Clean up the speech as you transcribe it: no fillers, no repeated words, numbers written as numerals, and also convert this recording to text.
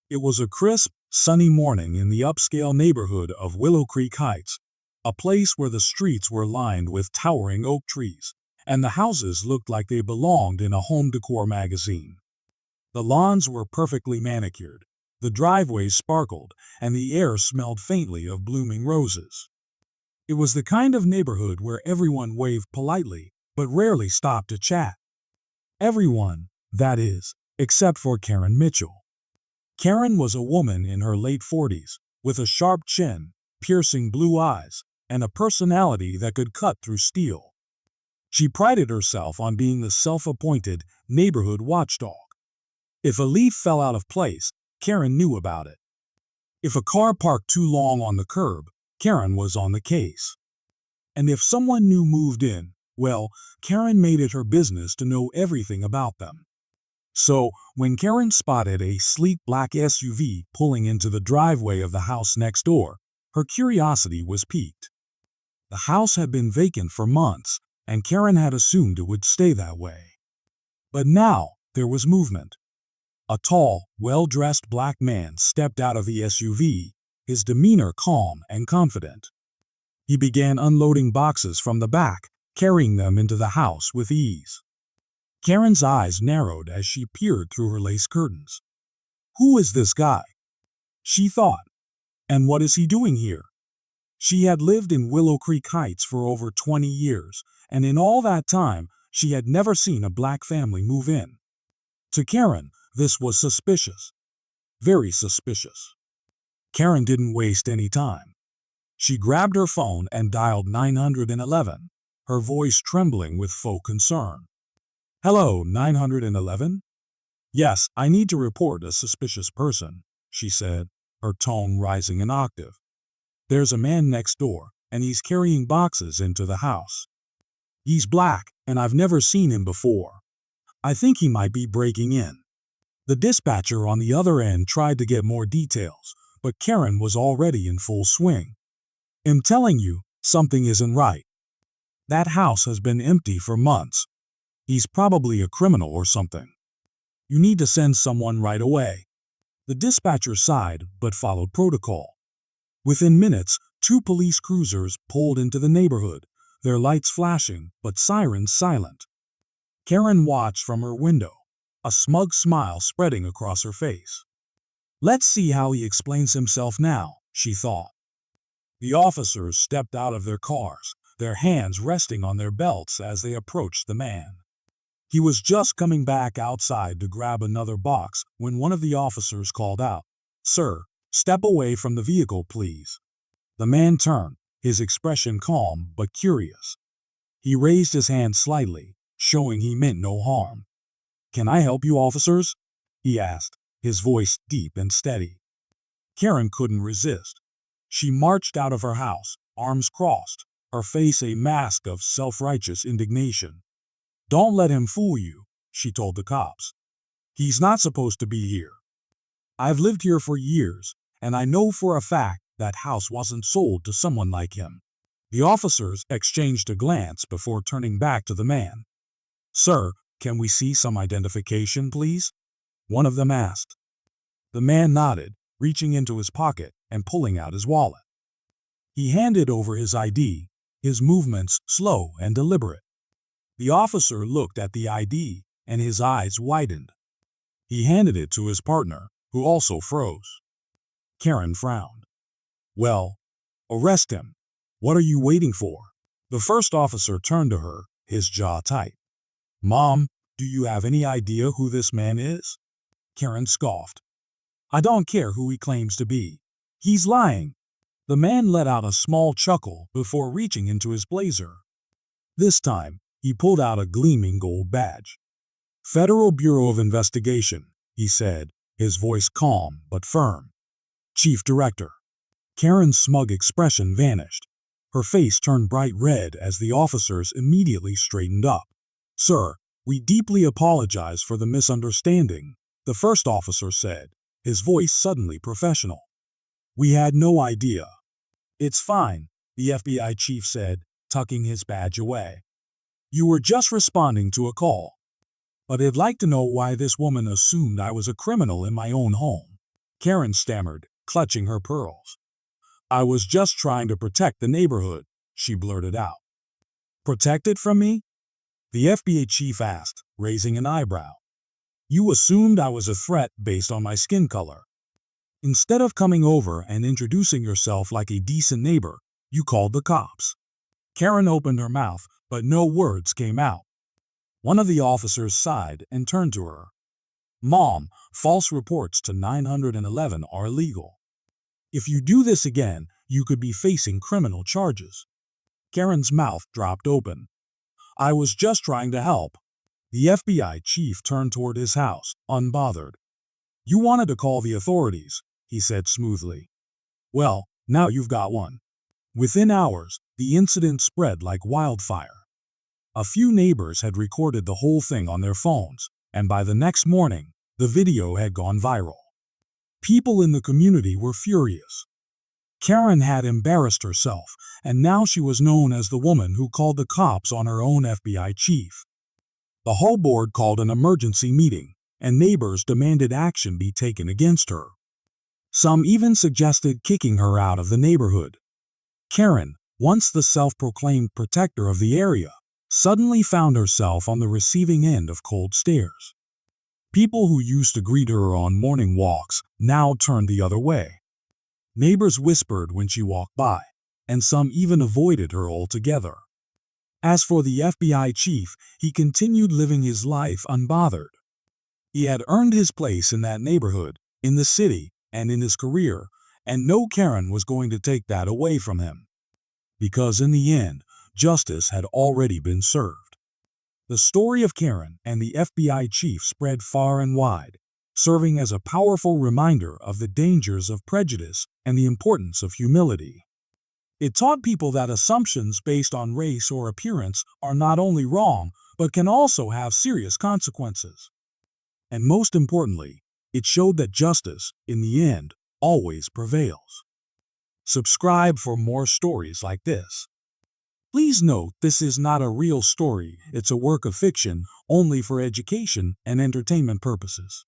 It was a crisp, sunny morning in the upscale neighborhood of Willow Creek Heights, a place where the streets were lined with towering oak trees, and the houses looked like they belonged in a home decor magazine. The lawns were perfectly manicured, the driveways sparkled, and the air smelled faintly of blooming roses. It was the kind of neighborhood where everyone waved politely, but rarely stopped to chat. Everyone, that is, except for Karen Mitchell. Karen was a woman in her late 40s, with a sharp chin, piercing blue eyes, and a personality that could cut through steel. She prided herself on being the self-appointed neighborhood watchdog. If a leaf fell out of place, Karen knew about it. If a car parked too long on the curb, Karen was on the case. And if someone new moved in, well, Karen made it her business to know everything about them. So, when Karen spotted a sleek black SUV pulling into the driveway of the house next door, her curiosity was piqued. The house had been vacant for months, and Karen had assumed it would stay that way. But now, there was movement. A tall, well-dressed black man stepped out of the SUV, his demeanor calm and confident. He began unloading boxes from the back, carrying them into the house with ease. Karen's eyes narrowed as she peered through her lace curtains. Who is this guy? She thought. And what is he doing here? She had lived in Willow Creek Heights for over 20 years, and in all that time, she had never seen a black family move in. To Karen, this was suspicious. Very suspicious. Karen didn't waste any time. She grabbed her phone and dialed 911, her voice trembling with faux concern. Hello, 911? Yes, I need to report a suspicious person, she said, her tone rising an octave. There's a man next door, and he's carrying boxes into the house. He's black, and I've never seen him before. I think he might be breaking in. The dispatcher on the other end tried to get more details, but Karen was already in full swing. I'm telling you, something isn't right. That house has been empty for months. He's probably a criminal or something. You need to send someone right away. The dispatcher sighed but followed protocol. Within minutes, 2 police cruisers pulled into the neighborhood, their lights flashing but sirens silent. Karen watched from her window, a smug smile spreading across her face. Let's see how he explains himself now, she thought. The officers stepped out of their cars, their hands resting on their belts as they approached the man. He was just coming back outside to grab another box when one of the officers called out, Sir, step away from the vehicle, please. The man turned, his expression calm but curious. He raised his hand slightly, showing he meant no harm. Can I help you, officers? He asked, his voice deep and steady. Karen couldn't resist. She marched out of her house, arms crossed, her face a mask of self-righteous indignation. Don't let him fool you, she told the cops. He's not supposed to be here. I've lived here for years, and I know for a fact that house wasn't sold to someone like him. The officers exchanged a glance before turning back to the man. Sir, can we see some identification, please? One of them asked. The man nodded, reaching into his pocket and pulling out his wallet. He handed over his ID, his movements slow and deliberate. The officer looked at the ID, and his eyes widened. He handed it to his partner, who also froze. Karen frowned. Well, arrest him. What are you waiting for? The first officer turned to her, his jaw tight. Mom, do you have any idea who this man is? Karen scoffed. I don't care who he claims to be. He's lying. The man let out a small chuckle before reaching into his blazer. This time, he pulled out a gleaming gold badge. Federal Bureau of Investigation, he said, his voice calm but firm. Chief Director. Karen's smug expression vanished. Her face turned bright red as the officers immediately straightened up. Sir, we deeply apologize for the misunderstanding, the first officer said, his voice suddenly professional. We had no idea. It's fine, the FBI chief said, tucking his badge away. You were just responding to a call. But I'd like to know why this woman assumed I was a criminal in my own home. Karen stammered, clutching her pearls. "I was just trying to protect the neighborhood," she blurted out. "Protect it from me?" the FBI chief asked, raising an eyebrow. "You assumed I was a threat based on my skin color. Instead of coming over and introducing yourself like a decent neighbor, you called the cops." Karen opened her mouth, but no words came out. One of the officers sighed and turned to her. "Mom, false reports to 911 are illegal. If you do this again, you could be facing criminal charges." Karen's mouth dropped open. "I was just trying to help." The FBI chief turned toward his house, unbothered. "You wanted to call the authorities," he said smoothly. "Well, now you've got one." Within hours, the incident spread like wildfire. A few neighbors had recorded the whole thing on their phones, and by the next morning, the video had gone viral. People in the community were furious. Karen had embarrassed herself, and now she was known as the woman who called the cops on her own FBI chief. The whole board called an emergency meeting, and neighbors demanded action be taken against her. Some even suggested kicking her out of the neighborhood. Karen, once the self-proclaimed protector of the area, suddenly found herself on the receiving end of cold stares. People who used to greet her on morning walks now turned the other way. Neighbors whispered when she walked by, and some even avoided her altogether. As for the FBI chief, he continued living his life unbothered. He had earned his place in that neighborhood, in the city, and in his career, and no Karen was going to take that away from him. Because in the end, justice had already been served. The story of Karen and the FBI chief spread far and wide, serving as a powerful reminder of the dangers of prejudice and the importance of humility. It taught people that assumptions based on race or appearance are not only wrong, but can also have serious consequences. And most importantly, it showed that justice, in the end, always prevails. Subscribe for more stories like this. Please note this is not a real story, it's a work of fiction only for education and entertainment purposes.